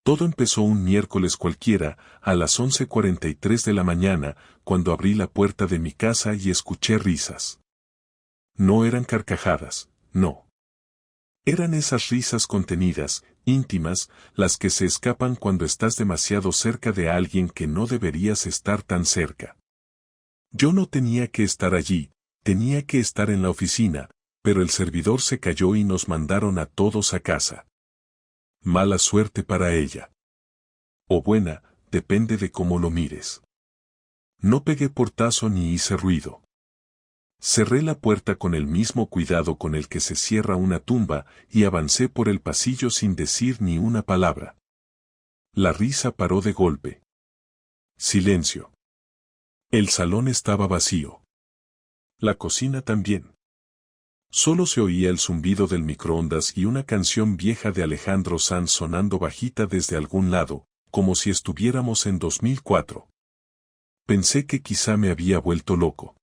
Todo empezó un miércoles cualquiera, a las 11:43 de la mañana, cuando abrí la puerta de mi casa y escuché risas. No eran carcajadas, no. Eran esas risas contenidas, íntimas, las que se escapan cuando estás demasiado cerca de alguien que no deberías estar tan cerca. Yo no tenía que estar allí, tenía que estar en la oficina, pero el servidor se cayó y nos mandaron a todos a casa. Mala suerte para ella. O buena, depende de cómo lo mires. No pegué portazo ni hice ruido. Cerré la puerta con el mismo cuidado con el que se cierra una tumba y avancé por el pasillo sin decir ni una palabra. La risa paró de golpe. Silencio. El salón estaba vacío. La cocina también. Solo se oía el zumbido del microondas y una canción vieja de Alejandro Sanz sonando bajita desde algún lado, como si estuviéramos en 2004. Pensé que quizá me había vuelto loco.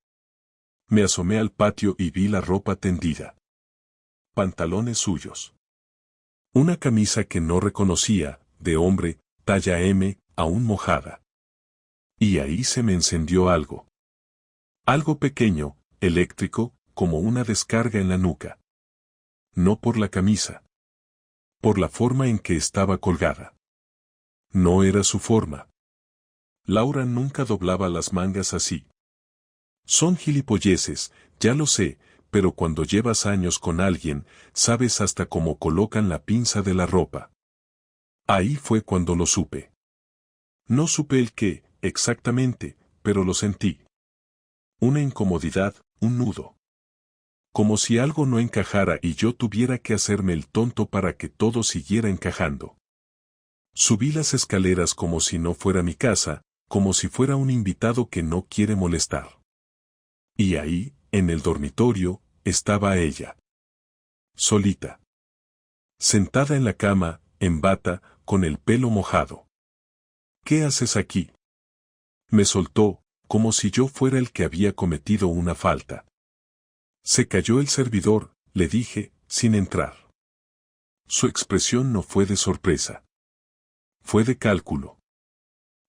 Me asomé al patio y vi la ropa tendida. Pantalones suyos. Una camisa que no reconocía, de hombre, talla M, aún mojada. Y ahí se me encendió algo. Algo pequeño, eléctrico, como una descarga en la nuca. No por la camisa. Por la forma en que estaba colgada. No era su forma. Laura nunca doblaba las mangas así. Son gilipolleces, ya lo sé, pero cuando llevas años con alguien, sabes hasta cómo colocan la pinza de la ropa. Ahí fue cuando lo supe. No supe el qué, exactamente, pero lo sentí. Una incomodidad, un nudo. Como si algo no encajara y yo tuviera que hacerme el tonto para que todo siguiera encajando. Subí las escaleras como si no fuera mi casa, como si fuera un invitado que no quiere molestar. Y ahí, en el dormitorio, estaba ella. Solita. Sentada en la cama, en bata, con el pelo mojado. ¿Qué haces aquí? Me soltó, como si yo fuera el que había cometido una falta. Se cayó el servidor, le dije, sin entrar. Su expresión no fue de sorpresa. Fue de cálculo.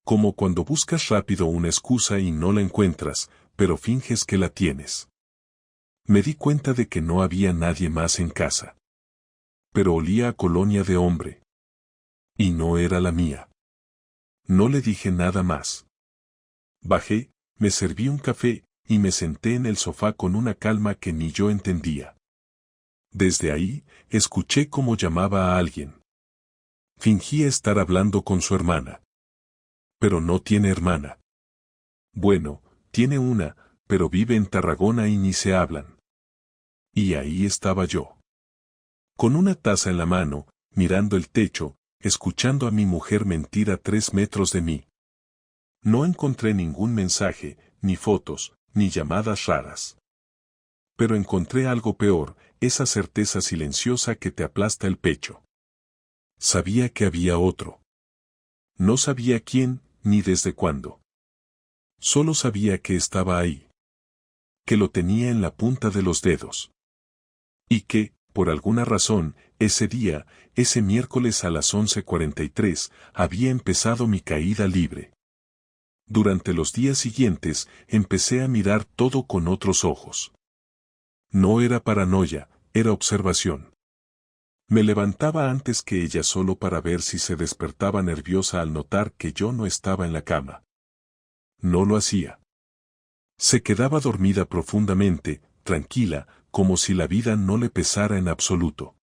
Como cuando buscas rápido una excusa y no la encuentras, pero finges que la tienes. Me di cuenta de que no había nadie más en casa. Pero olía a colonia de hombre. Y no era la mía. No le dije nada más. Bajé, me serví un café, y me senté en el sofá con una calma que ni yo entendía. Desde ahí, escuché cómo llamaba a alguien. Fingía estar hablando con su hermana. Pero no tiene hermana. Bueno, tiene una, pero vive en Tarragona y ni se hablan. Y ahí estaba yo. Con una taza en la mano, mirando el techo, escuchando a mi mujer mentir a 3 metros de mí. No encontré ningún mensaje, ni fotos, ni llamadas raras. Pero encontré algo peor, esa certeza silenciosa que te aplasta el pecho. Sabía que había otro. No sabía quién, ni desde cuándo. Solo sabía que estaba ahí. Que lo tenía en la punta de los dedos. Y que, por alguna razón, ese día, ese miércoles a las 11:43, había empezado mi caída libre. Durante los días siguientes, empecé a mirar todo con otros ojos. No era paranoia, era observación. Me levantaba antes que ella solo para ver si se despertaba nerviosa al notar que yo no estaba en la cama. No lo hacía. Se quedaba dormida profundamente, tranquila, como si la vida no le pesara en absoluto.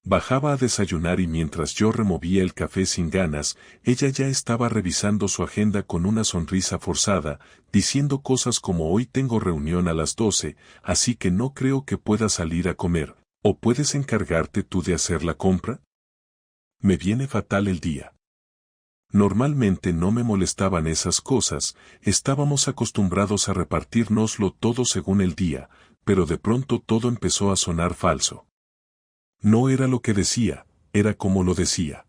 Bajaba a desayunar y mientras yo removía el café sin ganas, ella ya estaba revisando su agenda con una sonrisa forzada, diciendo cosas como hoy tengo reunión a las 12, así que no creo que pueda salir a comer, ¿o puedes encargarte tú de hacer la compra? Me viene fatal el día. Normalmente no me molestaban esas cosas, estábamos acostumbrados a repartirnoslo todo según el día, pero de pronto todo empezó a sonar falso. No era lo que decía, era como lo decía.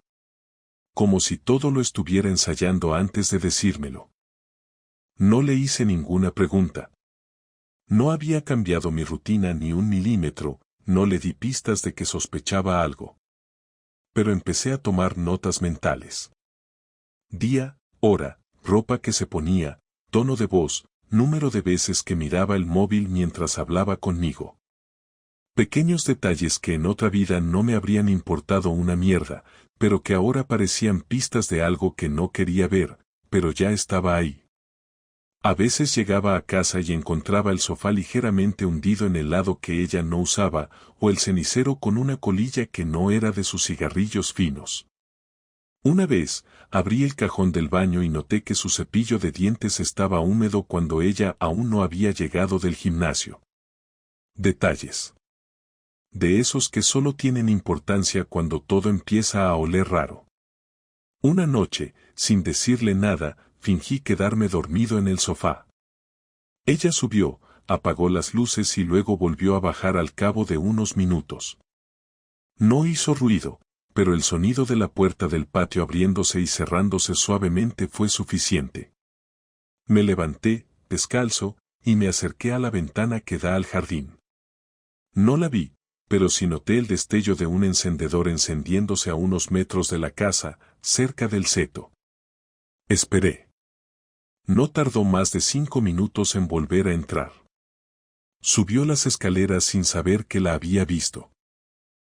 Como si todo lo estuviera ensayando antes de decírmelo. No le hice ninguna pregunta. No había cambiado mi rutina ni un milímetro, no le di pistas de que sospechaba algo. pero empecé a tomar notas mentales. Día, hora, ropa que se ponía, tono de voz, número de veces que miraba el móvil mientras hablaba conmigo. Pequeños detalles que en otra vida no me habrían importado una mierda, pero que ahora parecían pistas de algo que no quería ver, pero ya estaba ahí. A veces llegaba a casa y encontraba el sofá ligeramente hundido en el lado que ella no usaba, o el cenicero con una colilla que no era de sus cigarrillos finos. Una vez, abrí el cajón del baño y noté que su cepillo de dientes estaba húmedo cuando ella aún no había llegado del gimnasio. Detalles. De esos que solo tienen importancia cuando todo empieza a oler raro. Una noche, sin decirle nada, fingí quedarme dormido en el sofá. Ella subió, apagó las luces y luego volvió a bajar al cabo de unos minutos. No hizo ruido, pero el sonido de la puerta del patio abriéndose y cerrándose suavemente fue suficiente. Me levanté, descalzo, y me acerqué a la ventana que da al jardín. No la vi, pero sí noté el destello de un encendedor encendiéndose a unos metros de la casa, cerca del seto. Esperé. No tardó más de 5 minutos en volver a entrar. Subió las escaleras sin saber que la había visto.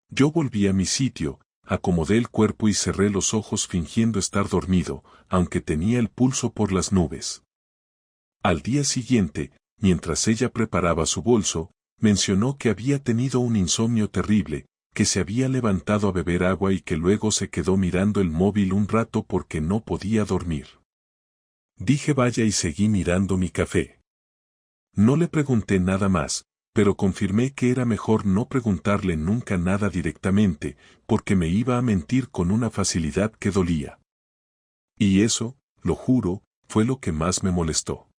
Yo volví a mi sitio, acomodé el cuerpo y cerré los ojos fingiendo estar dormido, aunque tenía el pulso por las nubes. Al día siguiente, mientras ella preparaba su bolso, mencionó que había tenido un insomnio terrible, que se había levantado a beber agua y que luego se quedó mirando el móvil un rato porque no podía dormir. Dije vaya y seguí mirando mi café. No le pregunté nada más, pero confirmé que era mejor no preguntarle nunca nada directamente, porque me iba a mentir con una facilidad que dolía. Y eso, lo juro, fue lo que más me molestó.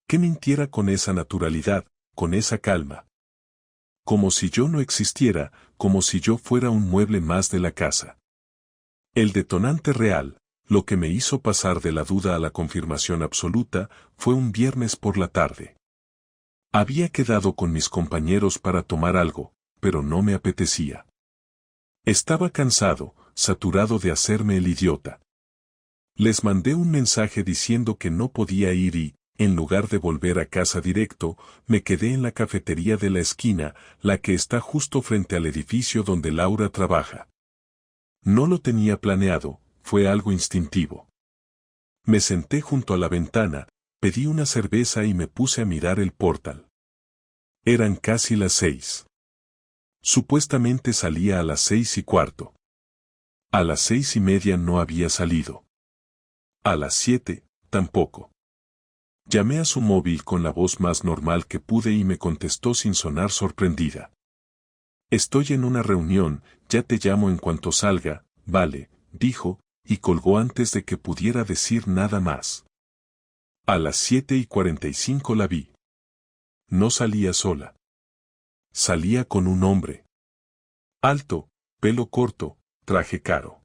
Que mintiera con esa naturalidad, con esa calma. Como si yo no existiera, como si yo fuera un mueble más de la casa. El detonante real, lo que me hizo pasar de la duda a la confirmación absoluta, fue un viernes por la tarde. Había quedado con mis compañeros para tomar algo, pero no me apetecía. Estaba cansado, saturado de hacerme el idiota. Les mandé un mensaje diciendo que no podía ir y, en lugar de volver a casa directo, me quedé en la cafetería de la esquina, la que está justo frente al edificio donde Laura trabaja. No lo tenía planeado, fue algo instintivo. Me senté junto a la ventana, pedí una cerveza y me puse a mirar el portal. Eran casi las 6. Supuestamente salía a las 6:15. A las 6:30 no había salido. A las 7, tampoco. Llamé a su móvil con la voz más normal que pude y me contestó sin sonar sorprendida. Estoy en una reunión, ya te llamo en cuanto salga, vale, dijo, y colgó antes de que pudiera decir nada más. A las 7:45 la vi. No salía sola. Salía con un hombre. Alto, pelo corto, traje caro.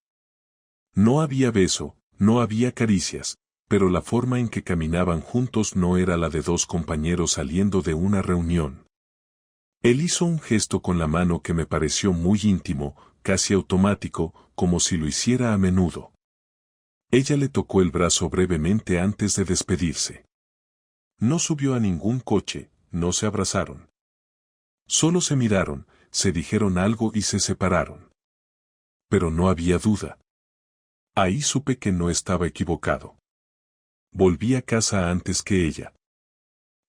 No había beso, no había caricias, pero la forma en que caminaban juntos no era la de dos compañeros saliendo de una reunión. Él hizo un gesto con la mano que me pareció muy íntimo, casi automático, como si lo hiciera a menudo. Ella le tocó el brazo brevemente antes de despedirse. No subió a ningún coche, no se abrazaron. Solo se miraron, se dijeron algo y se separaron. Pero no había duda. Ahí supe que no estaba equivocado. Volví a casa antes que ella.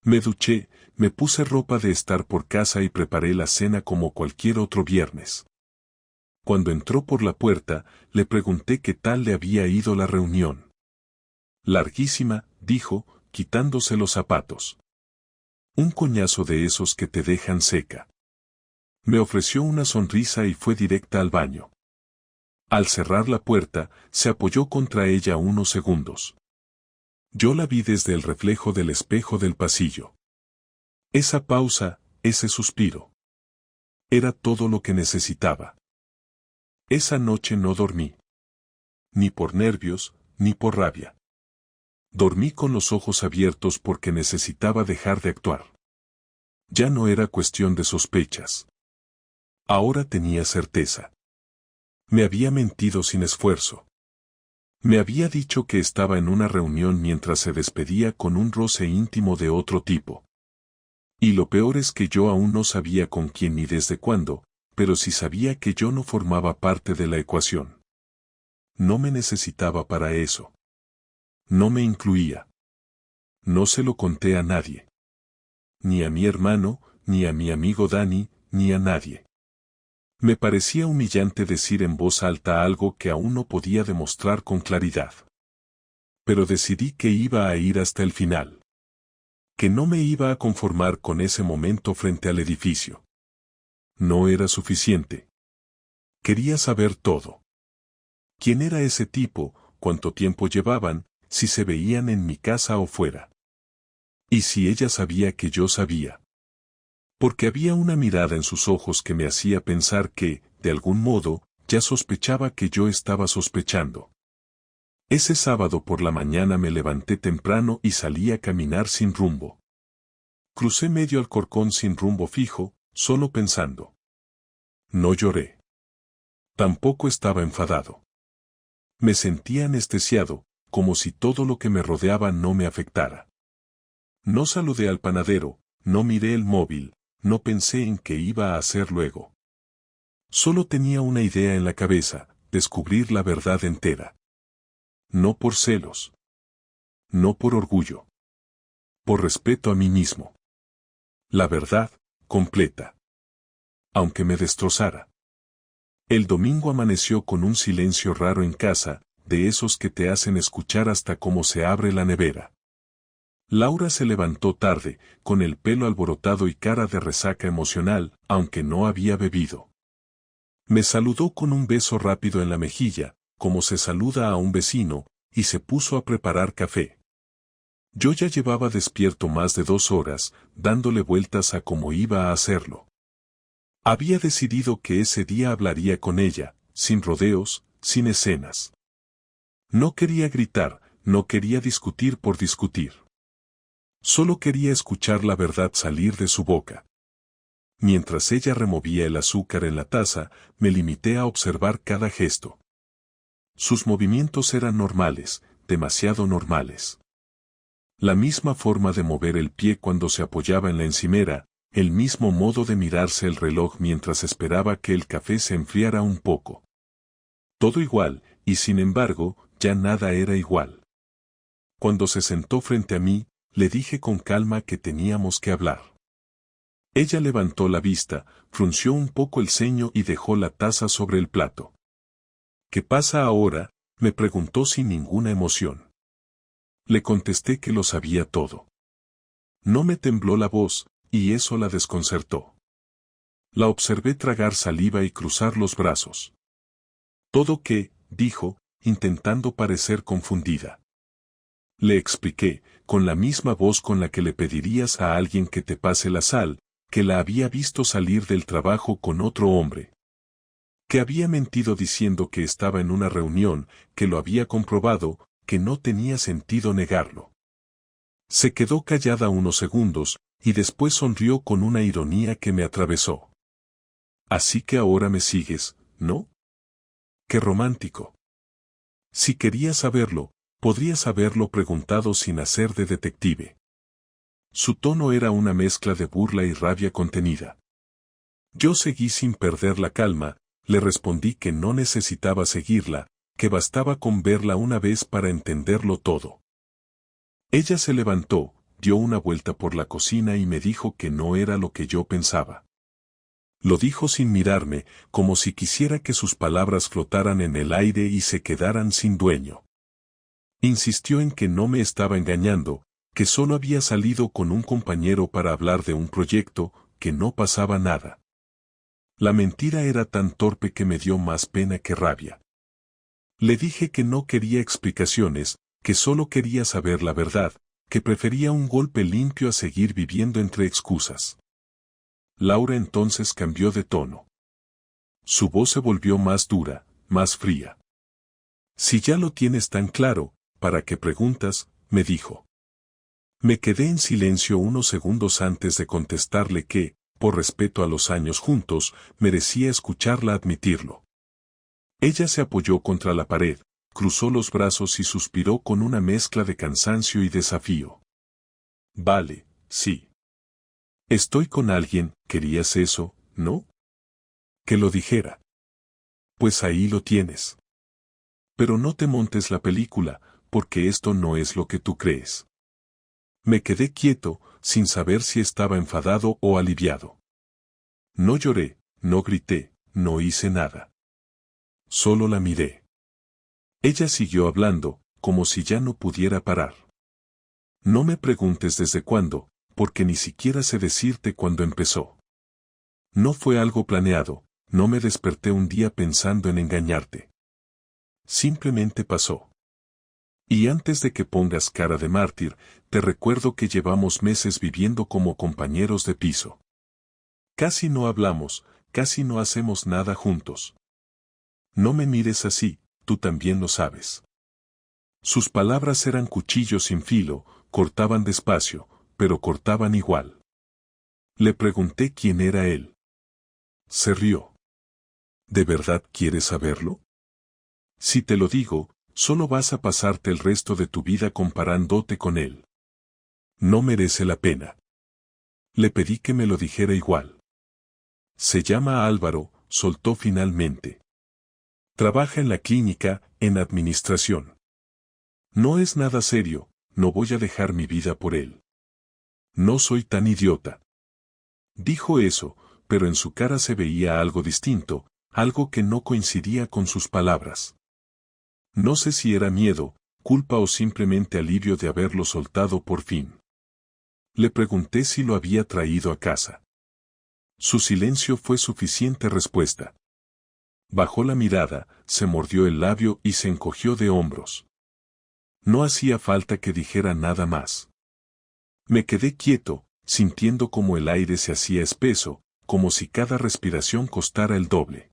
Me duché, me puse ropa de estar por casa y preparé la cena como cualquier otro viernes. Cuando entró por la puerta, le pregunté qué tal le había ido la reunión. Larguísima, dijo, quitándose los zapatos. Un coñazo de esos que te dejan seca. Me ofreció una sonrisa y fue directa al baño. Al cerrar la puerta, se apoyó contra ella unos segundos. Yo la vi desde el reflejo del espejo del pasillo. Esa pausa, ese suspiro. Era todo lo que necesitaba. Esa noche no dormí. Ni por nervios, ni por rabia. Dormí con los ojos abiertos porque necesitaba dejar de actuar. Ya no era cuestión de sospechas. Ahora tenía certeza. Me había mentido sin esfuerzo. Me había dicho que estaba en una reunión mientras se despedía con un roce íntimo de otro tipo. Y lo peor es que yo aún no sabía con quién ni desde cuándo, pero sí sabía que yo no formaba parte de la ecuación. No me necesitaba para eso. No me incluía. No se lo conté a nadie. Ni a mi hermano, ni a mi amigo Dani, ni a nadie. Me parecía humillante decir en voz alta algo que aún no podía demostrar con claridad. Pero decidí que iba a ir hasta el final. Que no me iba a conformar con ese momento frente al edificio. No era suficiente. Quería saber todo. ¿Quién era ese tipo? ¿Cuánto tiempo llevaban? ¿Si se veían en mi casa o fuera? ¿Y si ella sabía que yo sabía? Porque había una mirada en sus ojos que me hacía pensar que, de algún modo, ya sospechaba que yo estaba sospechando. Ese sábado por la mañana me levanté temprano y salí a caminar sin rumbo. Crucé medio Alcorcón sin rumbo fijo, solo pensando. No lloré. Tampoco estaba enfadado. Me sentía anestesiado, como si todo lo que me rodeaba no me afectara. No saludé al panadero, no miré el móvil, no pensé en qué iba a hacer luego. Solo tenía una idea en la cabeza, descubrir la verdad entera. No por celos. No por orgullo. Por respeto a mí mismo. La verdad, completa. Aunque me destrozara. El domingo amaneció con un silencio raro en casa, de esos que te hacen escuchar hasta cómo se abre la nevera. Laura se levantó tarde, con el pelo alborotado y cara de resaca emocional, aunque no había bebido. Me saludó con un beso rápido en la mejilla, como se saluda a un vecino, y se puso a preparar café. Yo ya llevaba despierto más de 2 horas, dándole vueltas a cómo iba a hacerlo. Había decidido que ese día hablaría con ella, sin rodeos, sin escenas. No quería gritar, no quería discutir por discutir. Solo quería escuchar la verdad salir de su boca. Mientras ella removía el azúcar en la taza, me limité a observar cada gesto. Sus movimientos eran normales, demasiado normales. La misma forma de mover el pie cuando se apoyaba en la encimera, el mismo modo de mirarse el reloj mientras esperaba que el café se enfriara un poco. Todo igual, y sin embargo, ya nada era igual. Cuando se sentó frente a mí, le dije con calma que teníamos que hablar. Ella levantó la vista, frunció un poco el ceño y dejó la taza sobre el plato. ¿Qué pasa ahora?, me preguntó sin ninguna emoción. Le contesté que lo sabía todo. No me tembló la voz, y eso la desconcertó. La observé tragar saliva y cruzar los brazos. ¿Todo qué?, dijo, intentando parecer confundida. Le expliqué, con la misma voz con la que le pedirías a alguien que te pase la sal, que la había visto salir del trabajo con otro hombre. Que había mentido diciendo que estaba en una reunión, que lo había comprobado, que no tenía sentido negarlo. Se quedó callada unos segundos, y después sonrió con una ironía que me atravesó. Así que ahora me sigues, ¿no? ¡Qué romántico! Si querías saberlo, podrías haberlo preguntado sin hacer de detective. Su tono era una mezcla de burla y rabia contenida. Yo seguí sin perder la calma, le respondí que no necesitaba seguirla, que bastaba con verla una vez para entenderlo todo. Ella se levantó, dio una vuelta por la cocina y me dijo que no era lo que yo pensaba. Lo dijo sin mirarme, como si quisiera que sus palabras flotaran en el aire y se quedaran sin dueño. Insistió en que no me estaba engañando, que solo había salido con un compañero para hablar de un proyecto, que no pasaba nada. La mentira era tan torpe que me dio más pena que rabia. Le dije que no quería explicaciones, que solo quería saber la verdad, que prefería un golpe limpio a seguir viviendo entre excusas. Laura entonces cambió de tono. Su voz se volvió más dura, más fría. Si ya lo tienes tan claro, ¿para qué preguntas?, me dijo. Me quedé en silencio unos segundos antes de contestarle que, por respeto a los años juntos, merecía escucharla admitirlo. Ella se apoyó contra la pared, cruzó los brazos y suspiró con una mezcla de cansancio y desafío. Vale, sí. Estoy con alguien, querías eso, ¿no? Que lo dijera. Pues ahí lo tienes. Pero no te montes la película, porque esto no es lo que tú crees. Me quedé quieto, sin saber si estaba enfadado o aliviado. No lloré, no grité, no hice nada. Solo la miré. Ella siguió hablando, como si ya no pudiera parar. No me preguntes desde cuándo, porque ni siquiera sé decirte cuándo empezó. No fue algo planeado, no me desperté un día pensando en engañarte. Simplemente pasó. Y antes de que pongas cara de mártir, te recuerdo que llevamos meses viviendo como compañeros de piso. Casi no hablamos, casi no hacemos nada juntos. No me mires así, tú también lo sabes. Sus palabras eran cuchillos sin filo, cortaban despacio, pero cortaban igual. Le pregunté quién era él. Se rió. ¿De verdad quieres saberlo? Si te lo digo, solo vas a pasarte el resto de tu vida comparándote con él. No merece la pena. Le pedí que me lo dijera igual. Se llama Álvaro, soltó finalmente. Trabaja en la clínica, en administración. No es nada serio, no voy a dejar mi vida por él. No soy tan idiota. Dijo eso, pero en su cara se veía algo distinto, algo que no coincidía con sus palabras. No sé si era miedo, culpa o simplemente alivio de haberlo soltado por fin. Le pregunté si lo había traído a casa. Su silencio fue suficiente respuesta. Bajó la mirada, se mordió el labio y se encogió de hombros. No hacía falta que dijera nada más. Me quedé quieto, sintiendo como el aire se hacía espeso, como si cada respiración costara el doble.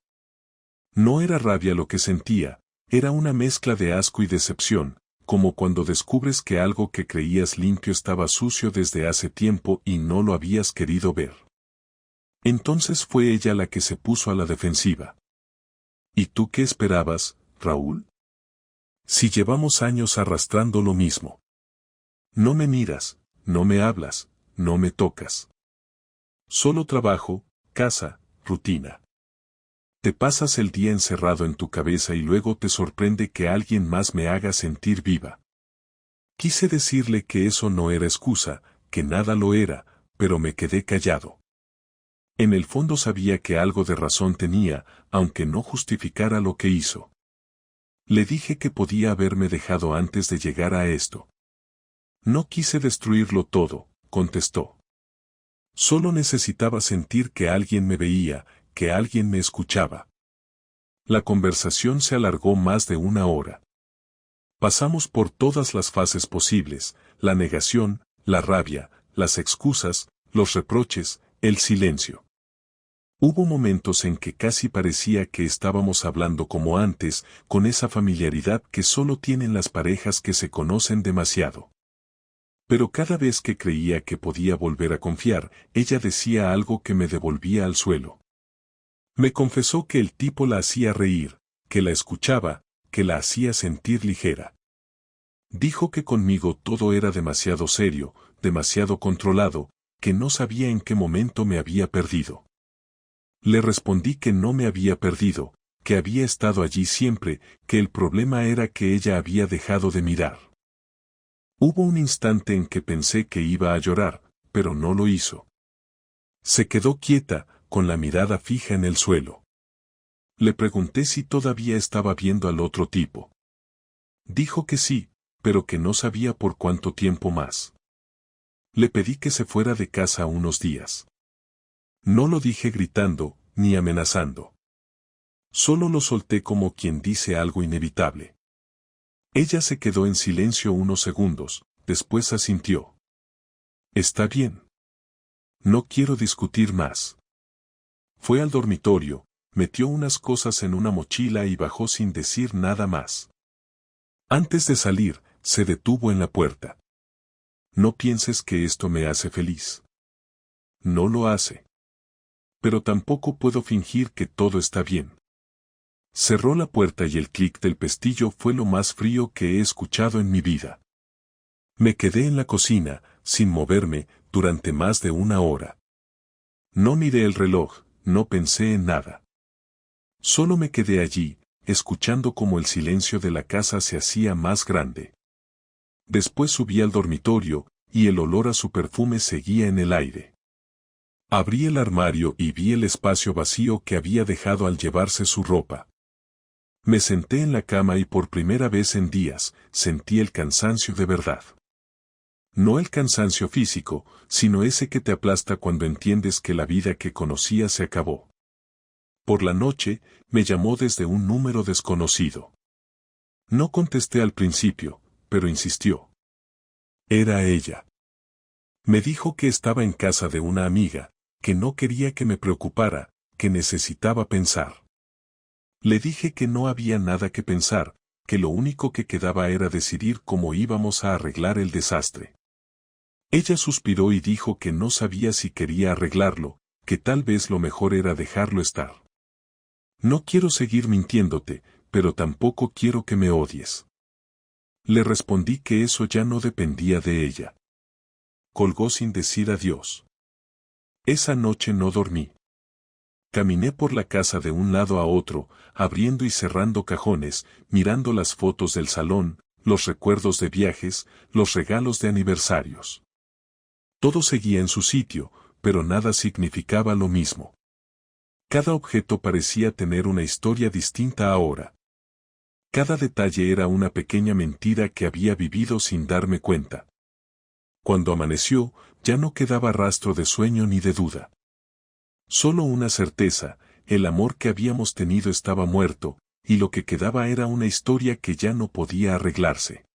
No era rabia lo que sentía, era una mezcla de asco y decepción, como cuando descubres que algo que creías limpio estaba sucio desde hace tiempo y no lo habías querido ver. Entonces fue ella la que se puso a la defensiva. ¿Y tú qué esperabas, Raúl? Si llevamos años arrastrando lo mismo. No me miras, no me hablas, no me tocas. Solo trabajo, casa, rutina. Te pasas el día encerrado en tu cabeza y luego te sorprende que alguien más me haga sentir viva. Quise decirle que eso no era excusa, que nada lo era, pero me quedé callado. En el fondo sabía que algo de razón tenía, aunque no justificara lo que hizo. Le dije que podía haberme dejado antes de llegar a esto. No quise destruirlo todo, contestó. Solo necesitaba sentir que alguien me veía, que alguien me escuchaba. La conversación se alargó más de una hora. Pasamos por todas las fases posibles, la negación, la rabia, las excusas, los reproches, el silencio. Hubo momentos en que casi parecía que estábamos hablando como antes, con esa familiaridad que solo tienen las parejas que se conocen demasiado. Pero cada vez que creía que podía volver a confiar, ella decía algo que me devolvía al suelo. Me confesó que el tipo la hacía reír, que la escuchaba, que la hacía sentir ligera. Dijo que conmigo todo era demasiado serio, demasiado controlado, que no sabía en qué momento me había perdido. Le respondí que no me había perdido, que había estado allí siempre, que el problema era que ella había dejado de mirar. Hubo un instante en que pensé que iba a llorar, pero no lo hizo. Se quedó quieta, con la mirada fija en el suelo. Le pregunté si todavía estaba viendo al otro tipo. Dijo que sí, pero que no sabía por cuánto tiempo más. Le pedí que se fuera de casa unos días. No lo dije gritando, ni amenazando. Solo lo solté como quien dice algo inevitable. Ella se quedó en silencio unos segundos, después asintió. Está bien. No quiero discutir más. Fue al dormitorio, metió unas cosas en una mochila y bajó sin decir nada más. Antes de salir, se detuvo en la puerta. No pienses que esto me hace feliz. No lo hace. Pero tampoco puedo fingir que todo está bien. Cerró la puerta y el clic del pestillo fue lo más frío que he escuchado en mi vida. Me quedé en la cocina, sin moverme, durante más de una hora. No miré el reloj, no pensé en nada. Solo me quedé allí, escuchando cómo el silencio de la casa se hacía más grande. Después subí al dormitorio, y el olor a su perfume seguía en el aire. Abrí el armario y vi el espacio vacío que había dejado al llevarse su ropa. Me senté en la cama y por primera vez en días, sentí el cansancio de verdad. No el cansancio físico, sino ese que te aplasta cuando entiendes que la vida que conocías se acabó. Por la noche, me llamó desde un número desconocido. No contesté al principio, pero insistió. Era ella. Me dijo que estaba en casa de una amiga, que no quería que me preocupara, que necesitaba pensar. Le dije que no había nada que pensar, que lo único que quedaba era decidir cómo íbamos a arreglar el desastre. Ella suspiró y dijo que no sabía si quería arreglarlo, que tal vez lo mejor era dejarlo estar. No quiero seguir mintiéndote, pero tampoco quiero que me odies. Le respondí que eso ya no dependía de ella. Colgó sin decir adiós. Esa noche no dormí. Caminé por la casa de un lado a otro, abriendo y cerrando cajones, mirando las fotos del salón, los recuerdos de viajes, los regalos de aniversarios. Todo seguía en su sitio, pero nada significaba lo mismo. Cada objeto parecía tener una historia distinta ahora. Cada detalle era una pequeña mentira que había vivido sin darme cuenta. Cuando amaneció, ya no quedaba rastro de sueño ni de duda. Solo una certeza, el amor que habíamos tenido estaba muerto, y lo que quedaba era una historia que ya no podía arreglarse.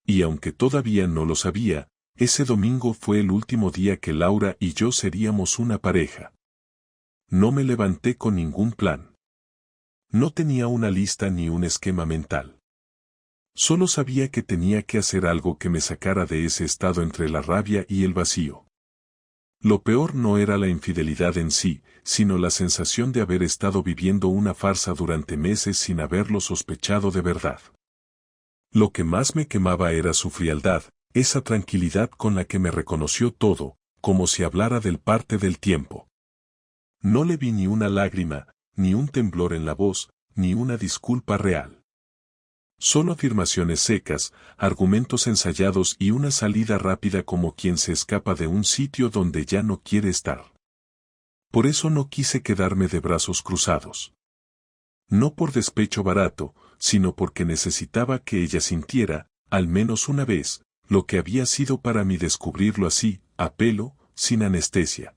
Y aunque todavía no lo sabía, ese domingo fue el último día que Laura y yo seríamos una pareja. No me levanté con ningún plan. No tenía una lista ni un esquema mental. Solo sabía que tenía que hacer algo que me sacara de ese estado entre la rabia y el vacío. Lo peor no era la infidelidad en sí, sino la sensación de haber estado viviendo una farsa durante meses sin haberlo sospechado de verdad. Lo que más me quemaba era su frialdad, esa tranquilidad con la que me reconoció todo, como si hablara del parte del tiempo. No le vi ni una lágrima, ni un temblor en la voz, ni una disculpa real. Solo afirmaciones secas, argumentos ensayados y una salida rápida como quien se escapa de un sitio donde ya no quiere estar. Por eso no quise quedarme de brazos cruzados. No por despecho barato, sino porque necesitaba que ella sintiera, al menos una vez, lo que había sido para mí descubrirlo así, a pelo, sin anestesia.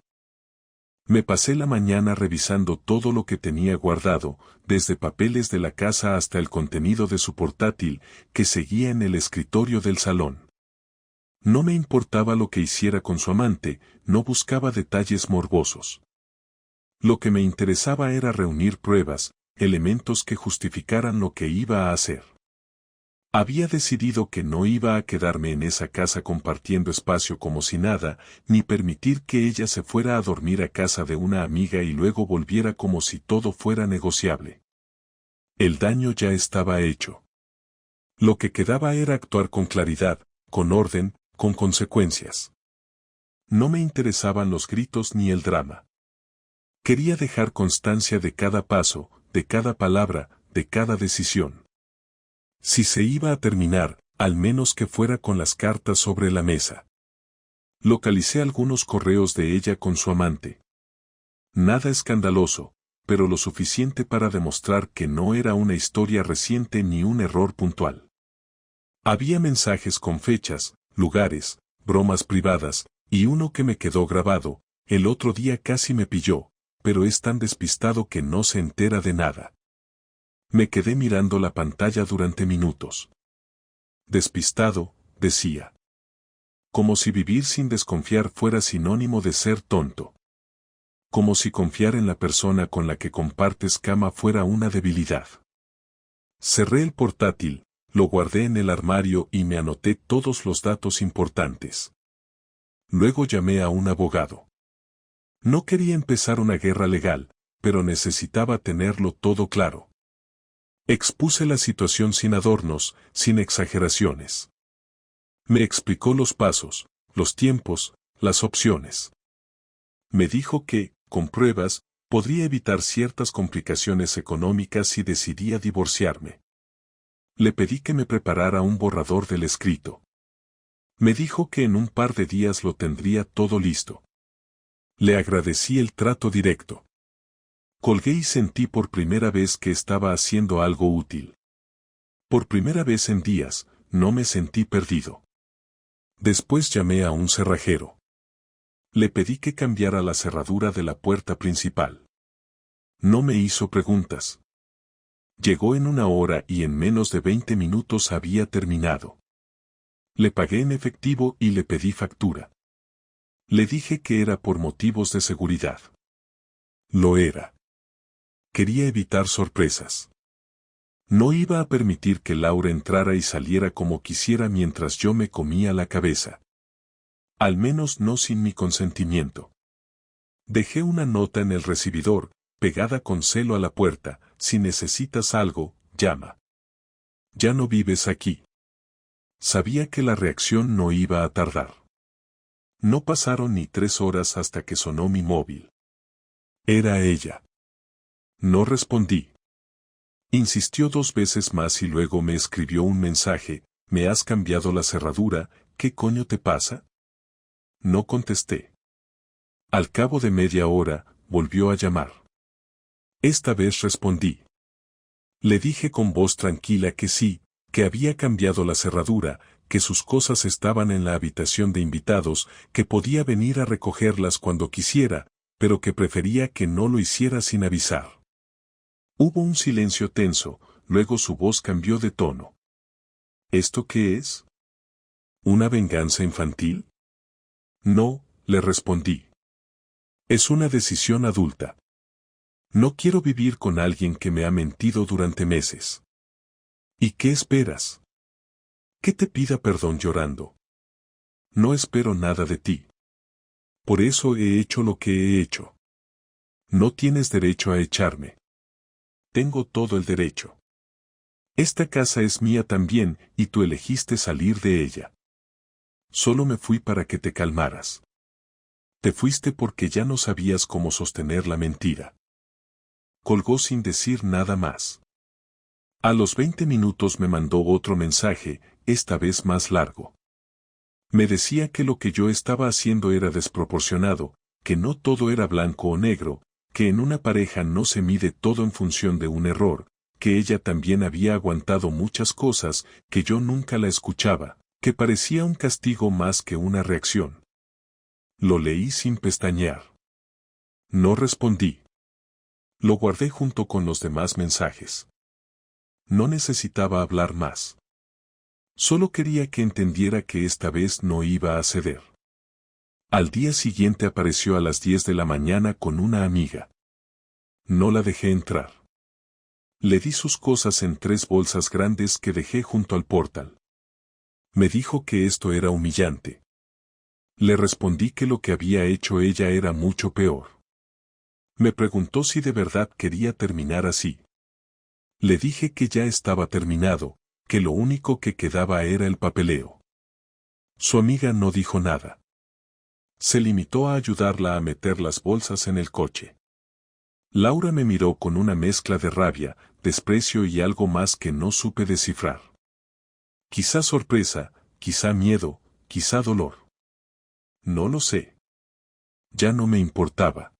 Me pasé la mañana revisando todo lo que tenía guardado, desde papeles de la casa hasta el contenido de su portátil, que seguía en el escritorio del salón. No me importaba lo que hiciera con su amante, no buscaba detalles morbosos. Lo que me interesaba era reunir pruebas, elementos que justificaran lo que iba a hacer. Había decidido que no iba a quedarme en esa casa compartiendo espacio como si nada, ni permitir que ella se fuera a dormir a casa de una amiga y luego volviera como si todo fuera negociable. El daño ya estaba hecho. Lo que quedaba era actuar con claridad, con orden, con consecuencias. No me interesaban los gritos ni el drama. Quería dejar constancia de cada paso, de cada palabra, de cada decisión. Si se iba a terminar, al menos que fuera con las cartas sobre la mesa. Localicé algunos correos de ella con su amante. Nada escandaloso, pero lo suficiente para demostrar que no era una historia reciente ni un error puntual. Había mensajes con fechas, lugares, bromas privadas, y uno que me quedó grabado, el otro día casi me pilló, pero es tan despistado que no se entera de nada. Me quedé mirando la pantalla durante minutos. Despistado, decía. Como si vivir sin desconfiar fuera sinónimo de ser tonto. Como si confiar en la persona con la que compartes cama fuera una debilidad. Cerré el portátil, lo guardé en el armario y me anoté todos los datos importantes. Luego llamé a un abogado. No quería empezar una guerra legal, pero necesitaba tenerlo todo claro. Expuse la situación sin adornos, sin exageraciones. Me explicó los pasos, los tiempos, las opciones. Me dijo que, con pruebas, podría evitar ciertas complicaciones económicas si decidía divorciarme. Le pedí que me preparara un borrador del escrito. Me dijo que en un par de días lo tendría todo listo. Le agradecí el trato directo. Colgué y sentí por primera vez que estaba haciendo algo útil. Por primera vez en días, no me sentí perdido. Después llamé a un cerrajero. Le pedí que cambiara la cerradura de la puerta principal. No me hizo preguntas. Llegó en 1 hora y en menos de 20 minutos había terminado. Le pagué en efectivo y le pedí factura. Le dije que era por motivos de seguridad. Lo era. Quería evitar sorpresas. No iba a permitir que Laura entrara y saliera como quisiera mientras yo me comía la cabeza. Al menos no sin mi consentimiento. Dejé una nota en el recibidor, pegada con celo a la puerta: si necesitas algo, llama. Ya no vives aquí. Sabía que la reacción no iba a tardar. No pasaron ni 3 horas hasta que sonó mi móvil. Era ella. No respondí. Insistió 2 veces más y luego me escribió un mensaje: ¿me has cambiado la cerradura? ¿Qué coño te pasa? No contesté. Al cabo de media hora, volvió a llamar. Esta vez respondí. Le dije con voz tranquila que sí, que había cambiado la cerradura, que sus cosas estaban en la habitación de invitados, que podía venir a recogerlas cuando quisiera, pero que prefería que no lo hiciera sin avisar. Hubo un silencio tenso, luego su voz cambió de tono. ¿Esto qué es? ¿Una venganza infantil? No, le respondí. Es una decisión adulta. No quiero vivir con alguien que me ha mentido durante meses. ¿Y qué esperas? ¿Que te pida perdón llorando? No espero nada de ti. Por eso he hecho lo que he hecho. No tienes derecho a echarme. Tengo todo el derecho. Esta casa es mía también, y tú elegiste salir de ella. Solo me fui para que te calmaras. Te fuiste porque ya no sabías cómo sostener la mentira. Colgó sin decir nada más. A los 20 minutos me mandó otro mensaje, esta vez más largo. Me decía que lo que yo estaba haciendo era desproporcionado, que no todo era blanco o negro, que en una pareja no se mide todo en función de un error, que ella también había aguantado muchas cosas, que yo nunca la escuchaba, que parecía un castigo más que una reacción. Lo leí sin pestañear. No respondí. Lo guardé junto con los demás mensajes. No necesitaba hablar más. Solo quería que entendiera que esta vez no iba a ceder. Al día siguiente apareció a las 10 de la mañana con una amiga. No la dejé entrar. Le di sus cosas en 3 bolsas grandes que dejé junto al portal. Me dijo que esto era humillante. Le respondí que lo que había hecho ella era mucho peor. Me preguntó si de verdad quería terminar así. Le dije que ya estaba terminado, que lo único que quedaba era el papeleo. Su amiga no dijo nada. Se limitó a ayudarla a meter las bolsas en el coche. Laura me miró con una mezcla de rabia, desprecio y algo más que no supe descifrar. Quizá sorpresa, quizá miedo, quizá dolor. No lo sé. Ya no me importaba.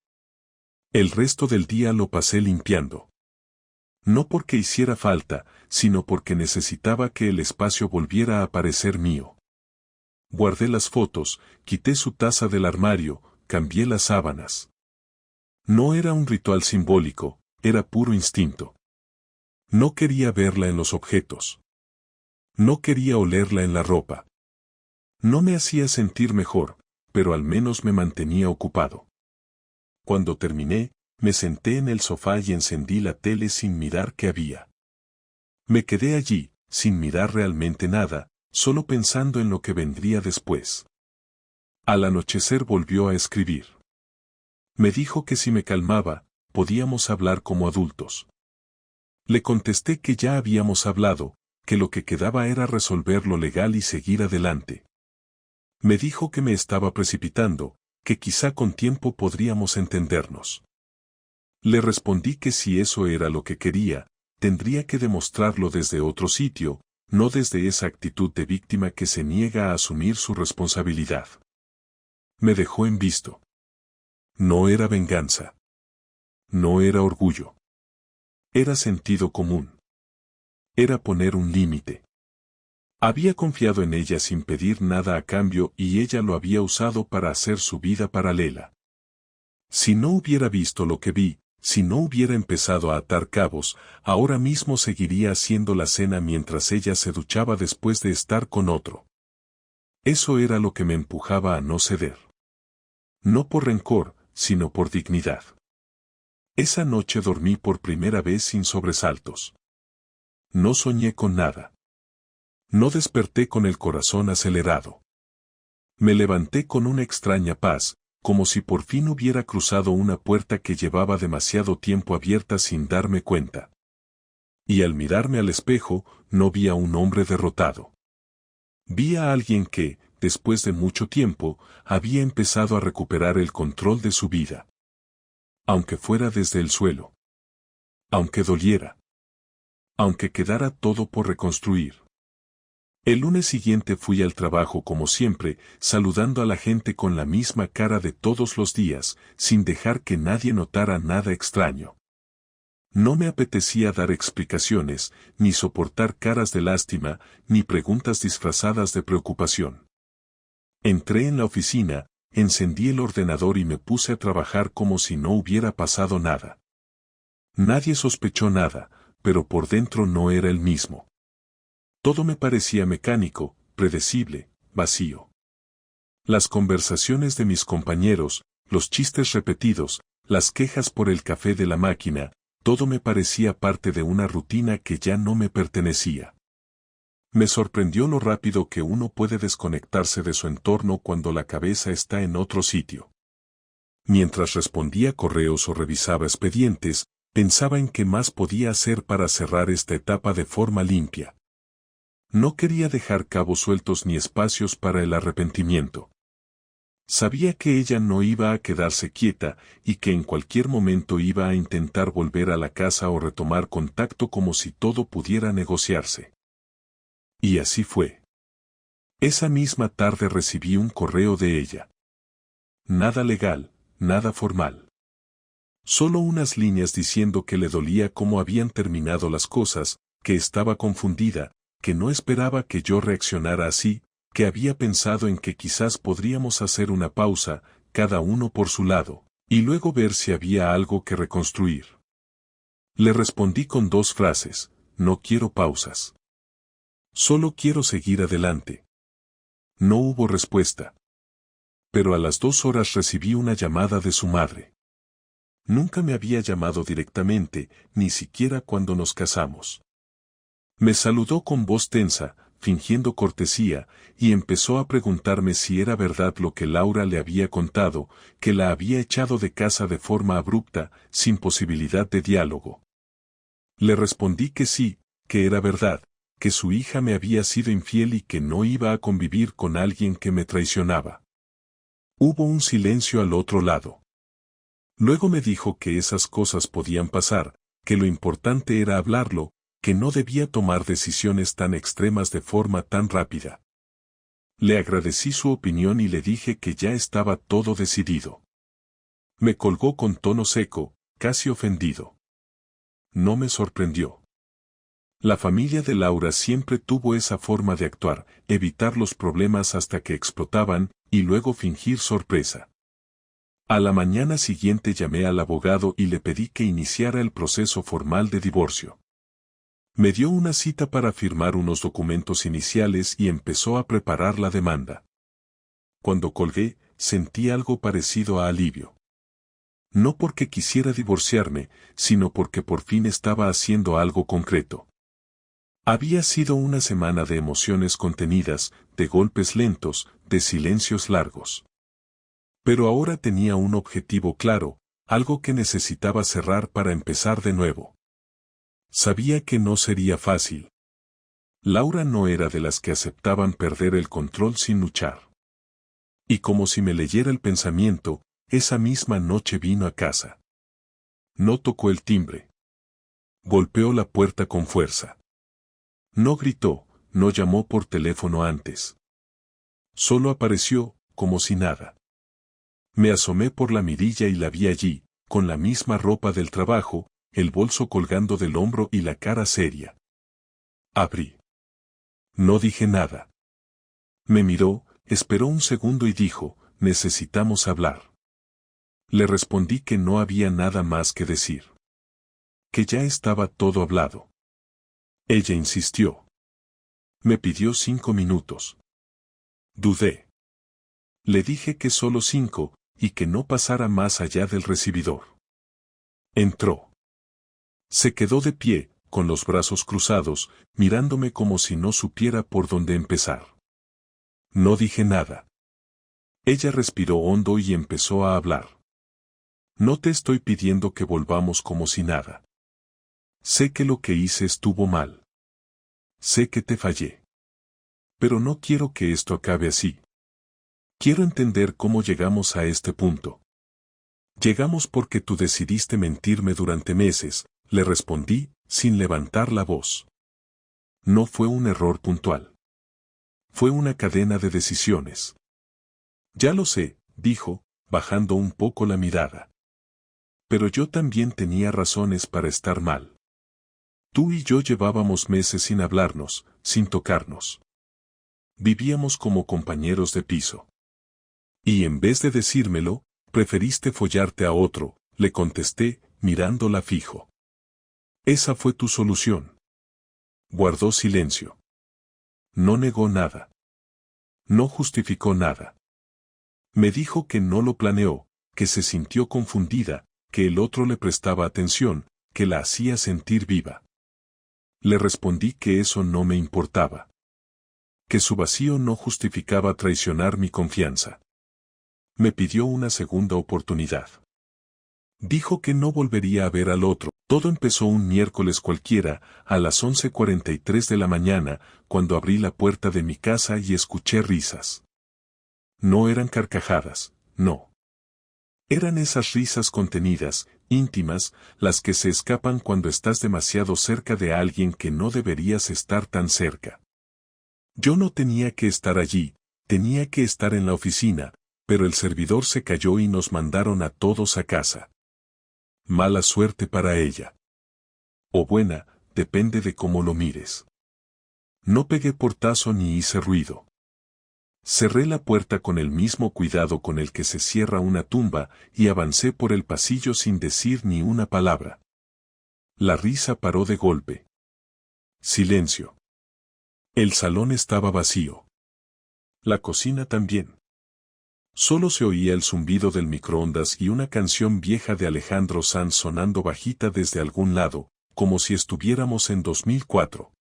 El resto del día lo pasé limpiando. No porque hiciera falta, sino porque necesitaba que el espacio volviera a parecer mío. Guardé las fotos, quité su taza del armario, cambié las sábanas. No era un ritual simbólico, era puro instinto. No quería verla en los objetos. No quería olerla en la ropa. No me hacía sentir mejor, pero al menos me mantenía ocupado. Cuando terminé, me senté en el sofá y encendí la tele sin mirar qué había. Me quedé allí, sin mirar realmente nada, solo pensando en lo que vendría después. Al anochecer volvió a escribir. Me dijo que si me calmaba, podíamos hablar como adultos. Le contesté que ya habíamos hablado, que lo que quedaba era resolver lo legal y seguir adelante. Me dijo que me estaba precipitando, que quizá con tiempo podríamos entendernos. Le respondí que si eso era lo que quería, tendría que demostrarlo desde otro sitio, no desde esa actitud de víctima que se niega a asumir su responsabilidad. Me dejó en visto. No era venganza. No era orgullo. Era sentido común. Era poner un límite. Había confiado en ella sin pedir nada a cambio y ella lo había usado para hacer su vida paralela. Si no hubiera visto lo que vi, si no hubiera empezado a atar cabos, ahora mismo seguiría haciendo la cena mientras ella se duchaba después de estar con otro. Eso era lo que me empujaba a no ceder. No por rencor, sino por dignidad. Esa noche dormí por primera vez sin sobresaltos. No soñé con nada. No desperté con el corazón acelerado. Me levanté con una extraña paz, como si por fin hubiera cruzado una puerta que llevaba demasiado tiempo abierta sin darme cuenta. Y al mirarme al espejo, no vi a un hombre derrotado. Vi a alguien que, después de mucho tiempo, había empezado a recuperar el control de su vida. Aunque fuera desde el suelo. Aunque doliera. Aunque quedara todo por reconstruir. El lunes siguiente fui al trabajo como siempre, saludando a la gente con la misma cara de todos los días, sin dejar que nadie notara nada extraño. No me apetecía dar explicaciones, ni soportar caras de lástima, ni preguntas disfrazadas de preocupación. Entré en la oficina, encendí el ordenador y me puse a trabajar como si no hubiera pasado nada. Nadie sospechó nada, pero por dentro no era el mismo. Todo me parecía mecánico, predecible, vacío. Las conversaciones de mis compañeros, los chistes repetidos, las quejas por el café de la máquina, todo me parecía parte de una rutina que ya no me pertenecía. Me sorprendió lo rápido que uno puede desconectarse de su entorno cuando la cabeza está en otro sitio. Mientras respondía correos o revisaba expedientes, pensaba en qué más podía hacer para cerrar esta etapa de forma limpia. No quería dejar cabos sueltos ni espacios para el arrepentimiento. Sabía que ella no iba a quedarse quieta y que en cualquier momento iba a intentar volver a la casa o retomar contacto como si todo pudiera negociarse. Y así fue. Esa misma tarde recibí un correo de ella. Nada legal, nada formal. Solo unas líneas diciendo que le dolía cómo habían terminado las cosas, que estaba confundida, que no esperaba que yo reaccionara así, que había pensado en que quizás podríamos hacer una pausa, cada uno por su lado, y luego ver si había algo que reconstruir. Le respondí con 2 frases: no quiero pausas. Solo quiero seguir adelante. No hubo respuesta. Pero a las 2 horas recibí una llamada de su madre. Nunca me había llamado directamente, ni siquiera cuando nos casamos. Me saludó con voz tensa, fingiendo cortesía, y empezó a preguntarme si era verdad lo que Laura le había contado, que la había echado de casa de forma abrupta, sin posibilidad de diálogo. Le respondí que sí, que era verdad, que su hija me había sido infiel y que no iba a convivir con alguien que me traicionaba. Hubo un silencio al otro lado. Luego me dijo que esas cosas podían pasar, que lo importante era hablarlo, que no debía tomar decisiones tan extremas de forma tan rápida. Le agradecí su opinión y le dije que ya estaba todo decidido. Me colgó con tono seco, casi ofendido. No me sorprendió. La familia de Laura siempre tuvo esa forma de actuar, evitar los problemas hasta que explotaban, y luego fingir sorpresa. A la mañana siguiente llamé al abogado y le pedí que iniciara el proceso formal de divorcio. Me dio una cita para firmar unos documentos iniciales y empezó a preparar la demanda. Cuando colgué, sentí algo parecido a alivio. No porque quisiera divorciarme, sino porque por fin estaba haciendo algo concreto. Había sido una semana de emociones contenidas, de golpes lentos, de silencios largos. Pero ahora tenía un objetivo claro, algo que necesitaba cerrar para empezar de nuevo. Sabía que no sería fácil. Laura no era de las que aceptaban perder el control sin luchar. Y como si me leyera el pensamiento, esa misma noche vino a casa. No tocó el timbre. Golpeó la puerta con fuerza. No gritó, no llamó por teléfono antes. Solo apareció, como si nada. Me asomé por la mirilla y la vi allí, con la misma ropa del trabajo, el bolso colgando del hombro y la cara seria. Abrí. No dije nada. Me miró, esperó un segundo y dijo, necesitamos hablar. Le respondí que no había nada más que decir. Que ya estaba todo hablado. Ella insistió. Me pidió 5 minutos. Dudé. Le dije que solo 5, y que no pasara más allá del recibidor. Entró. Se quedó de pie, con los brazos cruzados, mirándome como si no supiera por dónde empezar. No dije nada. Ella respiró hondo y empezó a hablar. No te estoy pidiendo que volvamos como si nada. Sé que lo que hice estuvo mal. Sé que te fallé. Pero no quiero que esto acabe así. Quiero entender cómo llegamos a este punto. Llegamos porque tú decidiste mentirme durante meses, le respondí, sin levantar la voz. No fue un error puntual. Fue una cadena de decisiones. Ya lo sé, dijo, bajando un poco la mirada. Pero yo también tenía razones para estar mal. Tú y yo llevábamos meses sin hablarnos, sin tocarnos. Vivíamos como compañeros de piso. Y en vez de decírmelo, preferiste follarte a otro, le contesté, mirándola fijo. Esa fue tu solución. Guardó silencio. No negó nada. No justificó nada. Me dijo que no lo planeó, que se sintió confundida, que el otro le prestaba atención, que la hacía sentir viva. Le respondí que eso no me importaba. Que su vacío no justificaba traicionar mi confianza. Me pidió una segunda oportunidad. Dijo que no volvería a ver al otro. Todo empezó un miércoles cualquiera, a las 11:43 de la mañana, cuando abrí la puerta de mi casa y escuché risas. No eran carcajadas, no. Eran esas risas contenidas, íntimas, las que se escapan cuando estás demasiado cerca de alguien que no deberías estar tan cerca. Yo no tenía que estar allí, tenía que estar en la oficina, pero el servidor se cayó y nos mandaron a todos a casa. Mala suerte para ella. O buena, depende de cómo lo mires. No pegué portazo ni hice ruido. Cerré la puerta con el mismo cuidado con el que se cierra una tumba y avancé por el pasillo sin decir ni una palabra. La risa paró de golpe. Silencio. El salón estaba vacío. La cocina también. Solo se oía el zumbido del microondas y una canción vieja de Alejandro Sanz sonando bajita desde algún lado, como si estuviéramos en 2004.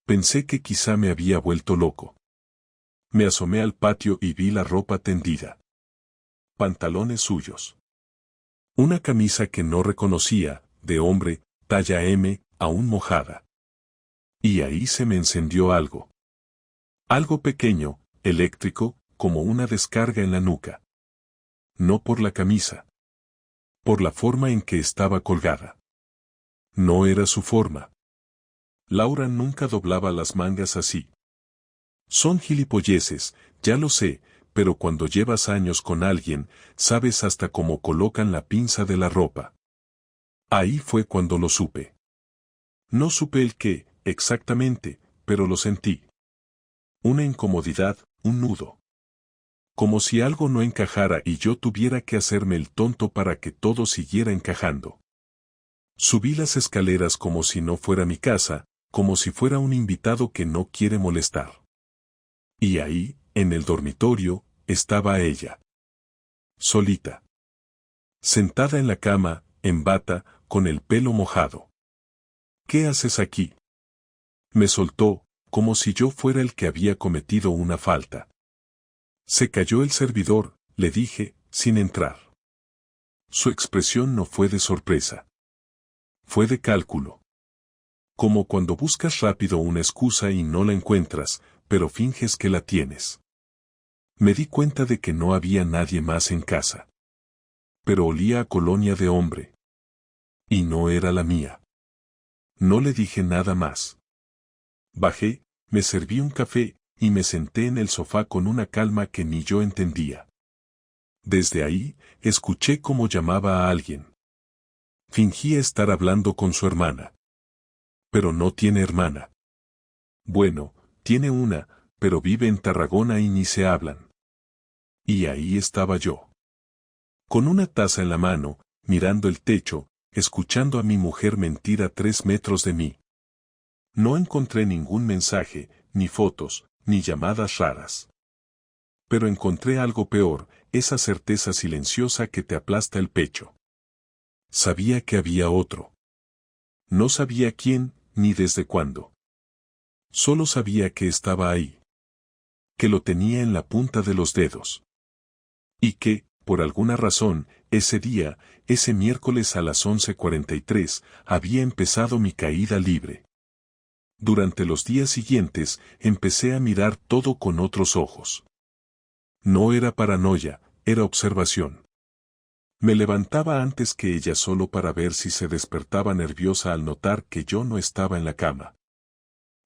Pensé que quizá me había vuelto loco. Me asomé al patio y vi la ropa tendida. Pantalones suyos. Una camisa que no reconocía, de hombre, talla M, aún mojada. Y ahí se me encendió algo. Algo pequeño, eléctrico, como una descarga en la nuca. No por la camisa. Por la forma en que estaba colgada. No era su forma. Laura nunca doblaba las mangas así. Son gilipolleces, ya lo sé, pero cuando llevas años con alguien, sabes hasta cómo colocan la pinza de la ropa. Ahí fue cuando lo supe. No supe el qué, exactamente, pero lo sentí. Una incomodidad, un nudo. Como si algo no encajara y yo tuviera que hacerme el tonto para que todo siguiera encajando. Subí las escaleras como si no fuera mi casa, como si fuera un invitado que no quiere molestar. Y ahí, en el dormitorio, estaba ella. Solita. Sentada en la cama, en bata, con el pelo mojado. ¿Qué haces aquí? Me soltó, como si yo fuera el que había cometido una falta. Se cayó el servidor, le dije, sin entrar. Su expresión no fue de sorpresa. Fue de cálculo. Como cuando buscas rápido una excusa y no la encuentras, pero finges que la tienes. Me di cuenta de que no había nadie más en casa. Pero olía a colonia de hombre. Y no era la mía. No le dije nada más. Bajé, me serví un café, y me senté en el sofá con una calma que ni yo entendía. Desde ahí, escuché cómo llamaba a alguien. Fingía estar hablando con su hermana. Pero no tiene hermana. Bueno, tiene una, pero vive en Tarragona y ni se hablan. Y ahí estaba yo. Con una taza en la mano, mirando el techo, escuchando a mi mujer mentir a 3 metros de mí. No encontré ningún mensaje, ni fotos, ni llamadas raras. Pero encontré algo peor, esa certeza silenciosa que te aplasta el pecho. Sabía que había otro. No sabía quién, ni desde cuándo. Solo sabía que estaba ahí. Que lo tenía en la punta de los dedos. Y que, por alguna razón, ese día, ese miércoles a las 11:43, había empezado mi caída libre. Durante los días siguientes, empecé a mirar todo con otros ojos. No era paranoia, era observación. Me levantaba antes que ella solo para ver si se despertaba nerviosa al notar que yo no estaba en la cama.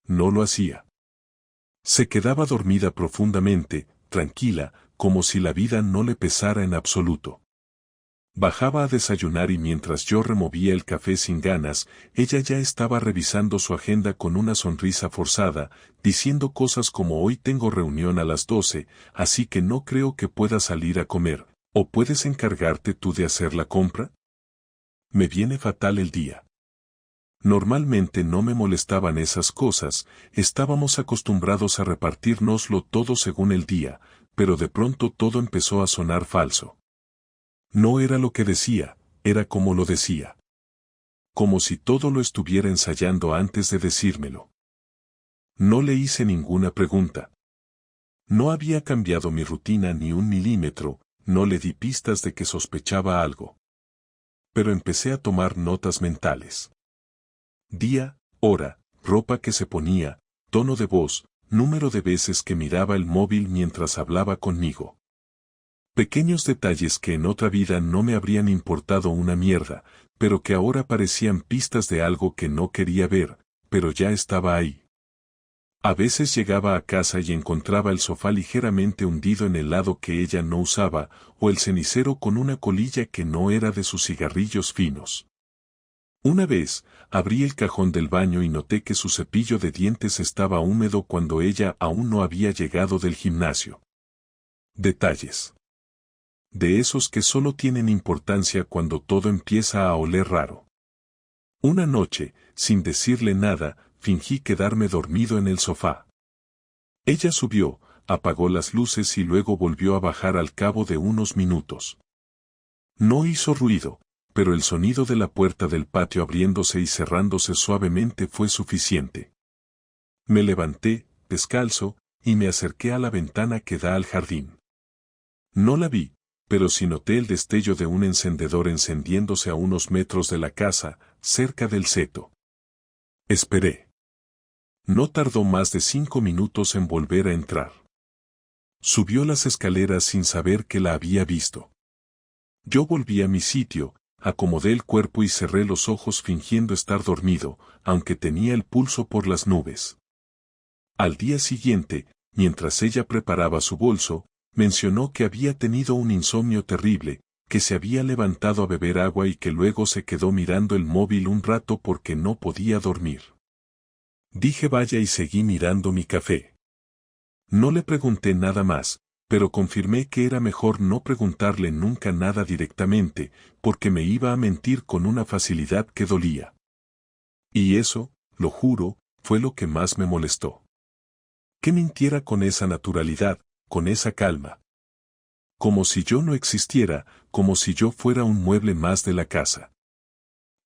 No lo hacía. Se quedaba dormida profundamente, tranquila, como si la vida no le pesara en absoluto. Bajaba a desayunar y mientras yo removía el café sin ganas, ella ya estaba revisando su agenda con una sonrisa forzada, diciendo cosas como hoy tengo reunión a las 12, así que no creo que pueda salir a comer, ¿o puedes encargarte tú de hacer la compra? Me viene fatal el día. Normalmente no me molestaban esas cosas, estábamos acostumbrados a repartirnoslo todo según el día, pero de pronto todo empezó a sonar falso. No era lo que decía, era como lo decía. Como si todo lo estuviera ensayando antes de decírmelo. No le hice ninguna pregunta. No había cambiado mi rutina ni 1 milímetro, no le di pistas de que sospechaba algo. Pero empecé a tomar notas mentales. Día, hora, ropa que se ponía, tono de voz, número de veces que miraba el móvil mientras hablaba conmigo. Pequeños detalles que en otra vida no me habrían importado una mierda, pero que ahora parecían pistas de algo que no quería ver, pero ya estaba ahí. A veces llegaba a casa y encontraba el sofá ligeramente hundido en el lado que ella no usaba, o el cenicero con una colilla que no era de sus cigarrillos finos. Una vez, abrí el cajón del baño y noté que su cepillo de dientes estaba húmedo cuando ella aún no había llegado del gimnasio. Detalles. De esos que solo tienen importancia cuando todo empieza a oler raro. Una noche, sin decirle nada, fingí quedarme dormido en el sofá. Ella subió, apagó las luces y luego volvió a bajar al cabo de unos minutos. No hizo ruido, pero el sonido de la puerta del patio abriéndose y cerrándose suavemente fue suficiente. Me levanté, descalzo, y me acerqué a la ventana que da al jardín. No la vi, pero sí noté el destello de un encendedor encendiéndose a unos metros de la casa, cerca del seto. Esperé. No tardó más de 5 minutos en volver a entrar. Subió las escaleras sin saber que la había visto. Yo volví a mi sitio, acomodé el cuerpo y cerré los ojos fingiendo estar dormido, aunque tenía el pulso por las nubes. Al día siguiente, mientras ella preparaba su bolso, mencionó que había tenido un insomnio terrible, que se había levantado a beber agua y que luego se quedó mirando el móvil un rato porque no podía dormir. Dije vaya y seguí mirando mi café. No le pregunté nada más, pero confirmé que era mejor no preguntarle nunca nada directamente, porque me iba a mentir con una facilidad que dolía. Y eso, lo juro, fue lo que más me molestó. Que mintiera con esa naturalidad, con esa calma. Como si yo no existiera, como si yo fuera un mueble más de la casa.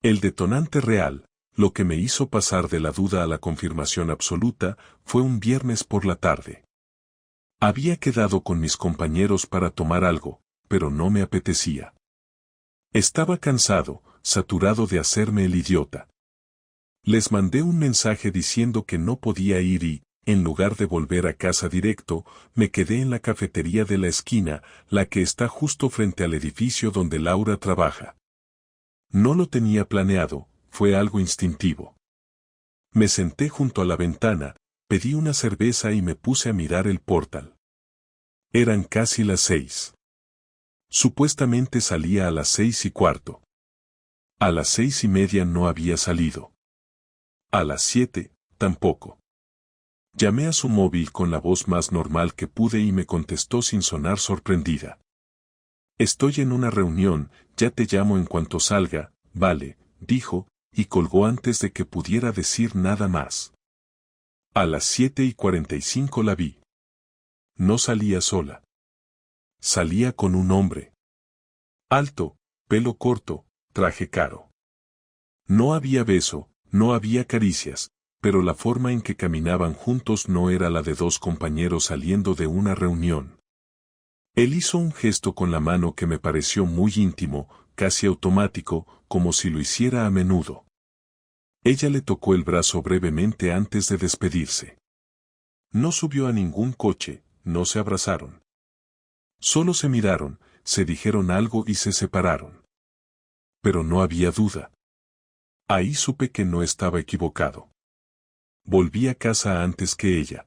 El detonante real, lo que me hizo pasar de la duda a la confirmación absoluta, fue un viernes por la tarde. Había quedado con mis compañeros para tomar algo, pero no me apetecía. Estaba cansado, saturado de hacerme el idiota. Les mandé un mensaje diciendo que no podía ir y, en lugar de volver a casa directo, me quedé en la cafetería de la esquina, la que está justo frente al edificio donde Laura trabaja. No lo tenía planeado, fue algo instintivo. Me senté junto a la ventana, pedí una cerveza y me puse a mirar el portal. Eran casi las 6. Supuestamente salía a las 6:15. A las 6:30 no había salido. A las 7, tampoco. Llamé a su móvil con la voz más normal que pude y me contestó sin sonar sorprendida. Estoy en una reunión, ya te llamo en cuanto salga, vale, dijo, y colgó antes de que pudiera decir nada más. A las 7:45 la vi. No salía sola. Salía con un hombre. Alto, pelo corto, traje caro. No había beso, no había caricias, pero la forma en que caminaban juntos no era la de dos compañeros saliendo de una reunión. Él hizo un gesto con la mano que me pareció muy íntimo, casi automático, como si lo hiciera a menudo. Ella le tocó el brazo brevemente antes de despedirse. No subió a ningún coche, no se abrazaron. Solo se miraron, se dijeron algo y se separaron. Pero no había duda. Ahí supe que no estaba equivocado. Volví a casa antes que ella.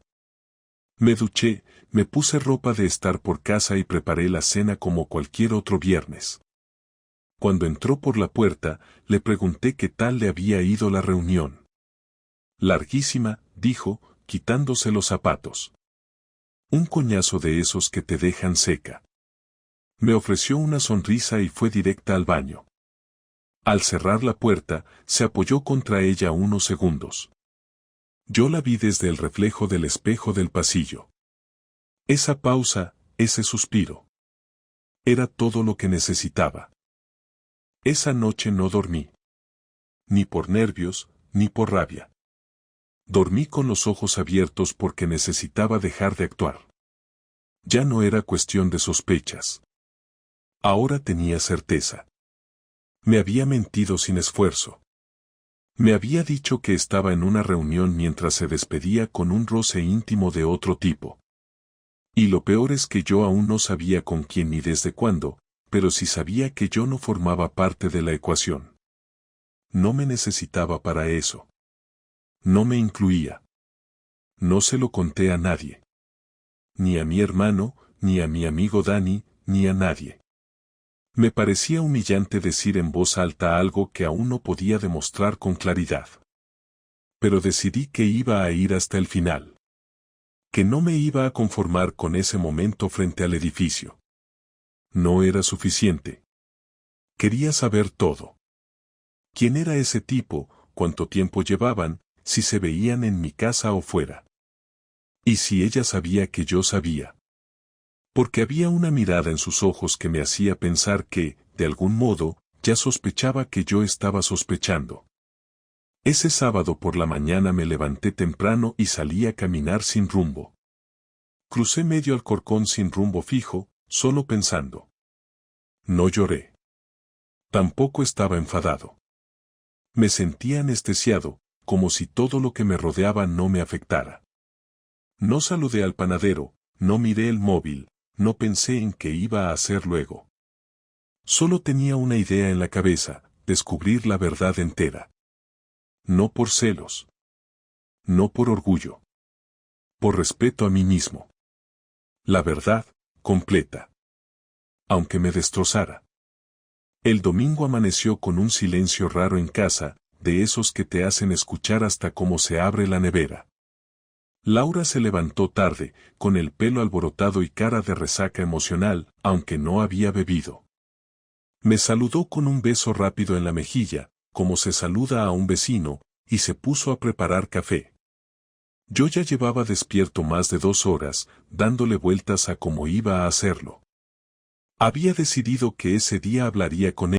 Me duché, me puse ropa de estar por casa y preparé la cena como cualquier otro viernes. Cuando entró por la puerta, le pregunté qué tal le había ido la reunión. Larguísima, dijo, quitándose los zapatos. Un coñazo de esos que te dejan seca. Me ofreció una sonrisa y fue directa al baño. Al cerrar la puerta, se apoyó contra ella unos segundos. Yo la vi desde el reflejo del espejo del pasillo. Esa pausa, ese suspiro. Era todo lo que necesitaba. Esa noche no dormí. Ni por nervios, ni por rabia. Dormí con los ojos abiertos porque necesitaba dejar de actuar. Ya no era cuestión de sospechas. Ahora tenía certeza. Me había mentido sin esfuerzo. Me había dicho que estaba en una reunión mientras se despedía con un roce íntimo de otro tipo. Y lo peor es que yo aún no sabía con quién ni desde cuándo, pero sí sabía que yo no formaba parte de la ecuación. No me necesitaba para eso. No me incluía. No se lo conté a nadie. Ni a mi hermano, ni a mi amigo Dani, ni a nadie. Me parecía humillante decir en voz alta algo que aún no podía demostrar con claridad. Pero decidí que iba a ir hasta el final. Que no me iba a conformar con ese momento frente al edificio. No era suficiente. Quería saber todo. ¿Quién era ese tipo? ¿Cuánto tiempo llevaban? Si se veían en mi casa o fuera. Y si ella sabía que yo sabía. Porque había una mirada en sus ojos que me hacía pensar que, de algún modo, ya sospechaba que yo estaba sospechando. Ese sábado por la mañana me levanté temprano y salí a caminar sin rumbo. Crucé medio Alcorcón sin rumbo fijo, solo pensando. No lloré. Tampoco estaba enfadado. Me sentía anestesiado, como si todo lo que me rodeaba no me afectara. No saludé al panadero, no miré el móvil, no pensé en qué iba a hacer luego. Solo tenía una idea en la cabeza, descubrir la verdad entera. No por celos. No por orgullo. Por respeto a mí mismo. La verdad, completa. Aunque me destrozara. El domingo amaneció con un silencio raro en casa, de esos que te hacen escuchar hasta cómo se abre la nevera. Laura se levantó tarde, con el pelo alborotado y cara de resaca emocional, aunque no había bebido. Me saludó con un beso rápido en la mejilla, como se saluda a un vecino, y se puso a preparar café. Yo ya llevaba despierto más de 2 horas, dándole vueltas a cómo iba a hacerlo. Había decidido que ese día hablaría con